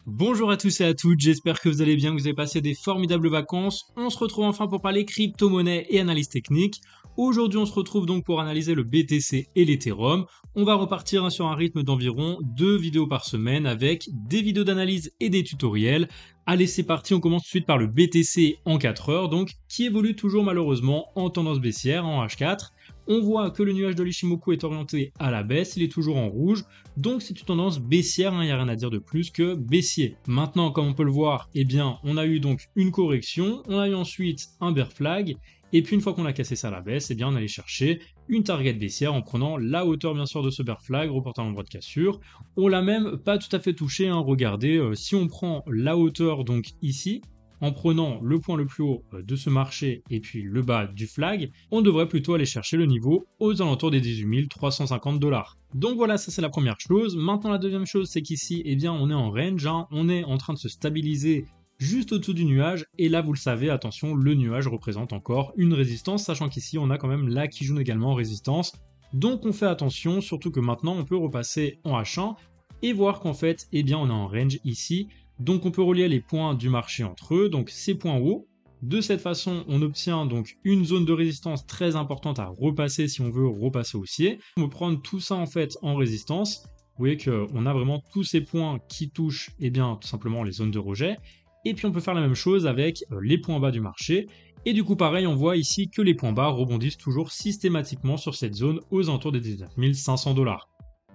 Bonjour à tous et à toutes, j'espère que vous allez bien, que vous avez passé des formidables vacances. On se retrouve enfin pour parler crypto-monnaie et analyse technique. Aujourd'hui, on se retrouve donc pour analyser le BTC et l'Ethereum. On va repartir sur un rythme d'environ 2 vidéos par semaine avec des vidéos d'analyse et des tutoriels. Allez, c'est parti, on commence tout de suite par le BTC en 4 heures, donc qui évolue toujours malheureusement en tendance baissière, en H4. On voit que le nuage de l'Ichimoku est orienté à la baisse, il est toujours en rouge, donc c'est une tendance baissière, il n'y a rien à dire de plus que baissier. Maintenant, comme on peut le voir, eh bien, on a eu donc une correction, on a eu ensuite un bear flag, et puis une fois qu'on a cassé ça à la baisse, eh bien, on allait chercher une target baissière en prenant la hauteur bien sûr de ce bear flag, reportant l'endroit de cassure. On l'a même pas tout à fait touché, hein. Regardez, si on prend la hauteur donc ici, en prenant le point le plus haut de ce marché et puis le bas du flag, on devrait plutôt aller chercher le niveau aux alentours des 18 350 $. Donc voilà, ça c'est la première chose. Maintenant la deuxième chose, c'est qu'ici, eh bien, on est en range, hein. On est en train de se stabiliser juste au-dessous du nuage, et là vous le savez, attention, le nuage représente encore une résistance, sachant qu'ici on a quand même la Kijun également en résistance. Donc on fait attention, surtout que maintenant on peut repasser en H1 et voir qu'en fait, eh bien, on est en range ici. Donc on peut relier les points du marché entre eux, donc ces points hauts. De cette façon, on obtient donc une zone de résistance très importante à repasser si on veut repasser haussier. On peut prendre tout ça en fait en résistance. Vous voyez qu'on a vraiment tous ces points qui touchent, eh bien, tout simplement les zones de rejet. Et puis on peut faire la même chose avec les points bas du marché. Et du coup pareil, on voit ici que les points bas rebondissent toujours systématiquement sur cette zone aux alentours des 19 500 $.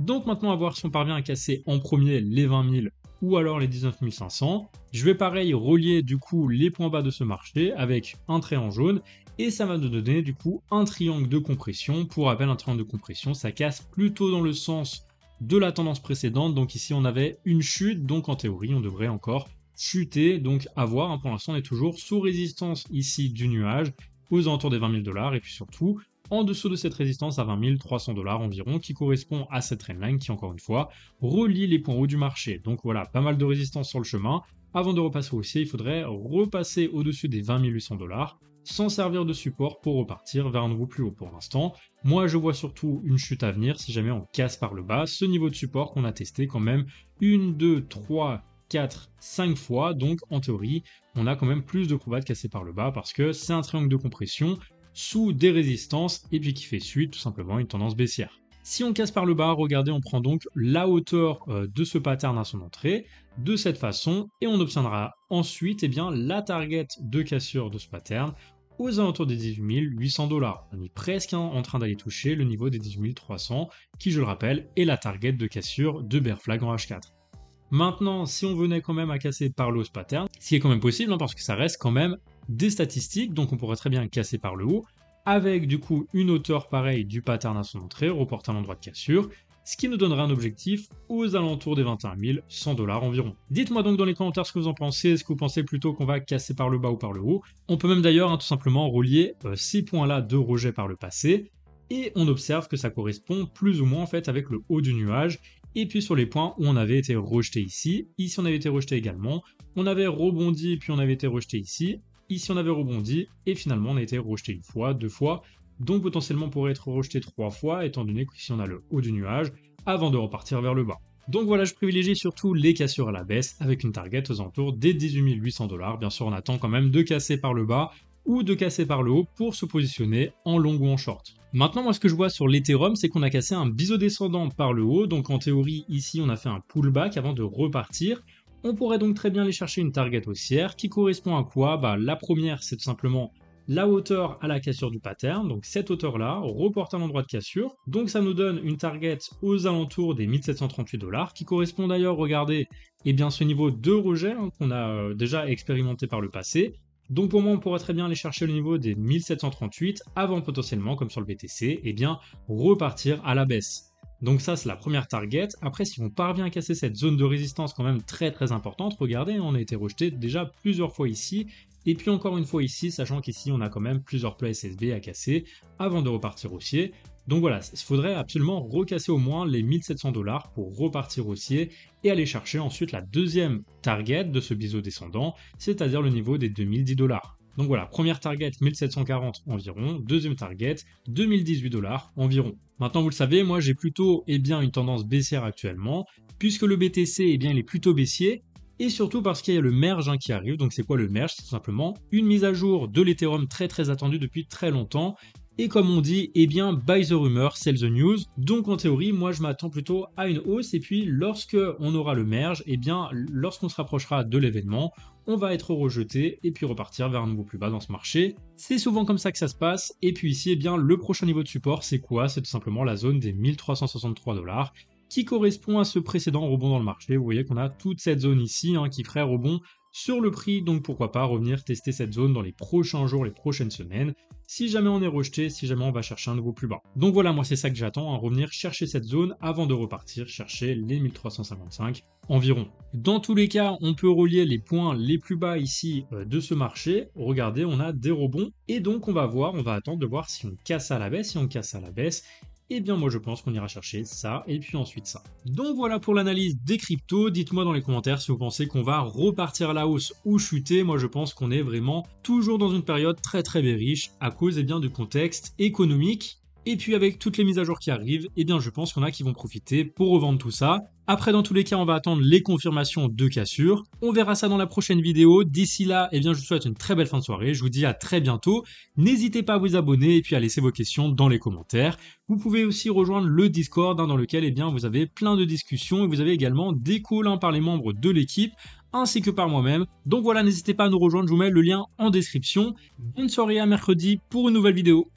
Donc maintenant à voir si on parvient à casser en premier les 20 000 ou alors les 19 500. Je vais pareil relier du coup les points bas de ce marché avec un trait en jaune et ça va nous donner du coup un triangle de compression. Pour rappel, un triangle de compression, ça casse plutôt dans le sens de la tendance précédente. Donc ici on avait une chute, donc en théorie on devrait encore chuter, donc à voir, hein. Pour l'instant on est toujours sous résistance ici du nuage aux alentours des 20 000 $, et puis surtout en dessous de cette résistance à 20 300 $ environ, qui correspond à cette trendline qui, encore une fois, relie les points hauts du marché. Donc voilà, pas mal de résistance sur le chemin. Avant de repasser haussier, il faudrait repasser au-dessus des 20 800 $, sans servir de support pour repartir vers un nouveau plus haut pour l'instant. Moi, je vois surtout une chute à venir si jamais on casse par le bas ce niveau de support qu'on a testé quand même 1, 2, 3, 4, 5 fois. Donc en théorie, on a quand même plus de probas de casser par le bas parce que c'est un triangle de compression sous des résistances et puis qui fait suite tout simplement une tendance baissière. Si on casse par le bas, regardez, on prend donc la hauteur de ce pattern à son entrée de cette façon et on obtiendra ensuite, eh bien, la target de cassure de ce pattern aux alentours des 18 800 $. On est presque en train d'aller toucher le niveau des 18 300 qui, je le rappelle, est la target de cassure de bear flag en H4. Maintenant, si on venait quand même à casser par le haut ce pattern, ce qui est quand même possible, hein, parce que ça reste quand même des statistiques, donc on pourrait très bien casser par le haut, avec du coup une hauteur pareille du pattern à son entrée, reporté à l'endroit de cassure, ce qui nous donnerait un objectif aux alentours des 21 100 $ environ. Dites-moi donc dans les commentaires ce que vous en pensez, est-ce que vous pensez plutôt qu'on va casser par le bas ou par le haut? On peut même d'ailleurs, hein, tout simplement relier ces points-là de rejet par le passé, et on observe que ça correspond plus ou moins en fait avec le haut du nuage. Et puis sur les points où on avait été rejeté ici on avait été rejeté également, on avait rebondi puis on avait été rejeté ici on avait rebondi et finalement on a été rejeté une fois, deux fois, donc potentiellement on pourrait être rejeté 3 fois étant donné qu'ici on a le haut du nuage avant de repartir vers le bas. Donc voilà, je privilégie surtout les cassures à la baisse avec une target aux alentours des 18 800 $. Bien sûr on attend quand même de casser par le bas ou de casser par le haut pour se positionner en long ou en short. Maintenant, moi ce que je vois sur l'Ethereum, c'est qu'on a cassé un biseau descendant par le haut, donc en théorie ici on a fait un pullback avant de repartir. On pourrait donc très bien aller chercher une target haussière qui correspond à quoi? La première c'est tout simplement la hauteur à la cassure du pattern, donc cette hauteur-là, reporte à l'endroit de cassure. Donc ça nous donne une target aux alentours des 1738 $, qui correspond d'ailleurs, regardez, eh bien ce niveau de rejet, hein, qu'on a déjà expérimenté par le passé. Donc pour moi, on pourrait très bien aller chercher le niveau des 1738 avant potentiellement, comme sur le BTC, eh bien repartir à la baisse. Donc ça, c'est la première target. Après, si on parvient à casser cette zone de résistance quand même très très importante, regardez, on a été rejeté déjà plusieurs fois ici, et puis encore une fois ici, sachant qu'ici, on a quand même plusieurs plats SSB à casser avant de repartir haussier. Donc voilà, il faudrait absolument recasser au moins les 1700 $ pour repartir haussier et aller chercher ensuite la deuxième target de ce biseau descendant, c'est-à-dire le niveau des 2010 $. Donc voilà, première target 1740 environ, deuxième target 2018 $ environ. Maintenant vous le savez, moi j'ai plutôt une tendance baissière actuellement, puisque le BTC il est plutôt baissier, et surtout parce qu'il y a le merge qui arrive. Donc c'est quoi le merge? C'est tout simplement une mise à jour de l'Ethereum très attendue depuis très longtemps. Et comme on dit, buy the rumor, sell the news. Donc en théorie, moi je m'attends plutôt à une hausse. Et puis lorsque on aura le merge, lorsqu'on se rapprochera de l'événement, on va être rejeté et puis repartir vers un nouveau plus bas dans ce marché. C'est souvent comme ça que ça se passe. Et puis ici, le prochain niveau de support, c'est quoi? C'est tout simplement la zone des 1363 $, qui correspond à ce précédent rebond dans le marché. Vous voyez qu'on a toute cette zone ici qui ferait rebond sur le prix, donc pourquoi pas revenir tester cette zone dans les prochains jours, les prochaines semaines, si jamais on est rejeté, si jamais on va chercher un nouveau plus bas. Donc voilà, moi c'est ça que j'attends, revenir chercher cette zone avant de repartir chercher les 1355 environ. Dans tous les cas, on peut relier les points les plus bas ici de ce marché. Regardez, on a des rebonds, et donc on va attendre de voir si on casse à la baisse. Si on casse à la baisse, moi je pense qu'on ira chercher ça et puis ensuite ça. Donc voilà pour l'analyse des cryptos. Dites-moi dans les commentaires si vous pensez qu'on va repartir à la hausse ou chuter. Moi je pense qu'on est vraiment toujours dans une période très bearish à cause du contexte économique. Et puis avec toutes les mises à jour qui arrivent, je pense qu'on a qui vont profiter pour revendre tout ça. Après, dans tous les cas, on va attendre les confirmations de cassure. On verra ça dans la prochaine vidéo. D'ici là, je vous souhaite une très belle fin de soirée. Je vous dis à très bientôt. N'hésitez pas à vous abonner et puis à laisser vos questions dans les commentaires. Vous pouvez aussi rejoindre le Discord dans lequel vous avez plein de discussions et vous avez également des calls par les membres de l'équipe ainsi que par moi-même. Donc voilà, n'hésitez pas à nous rejoindre. Je vous mets le lien en description. Bonne soirée à mercredi pour une nouvelle vidéo.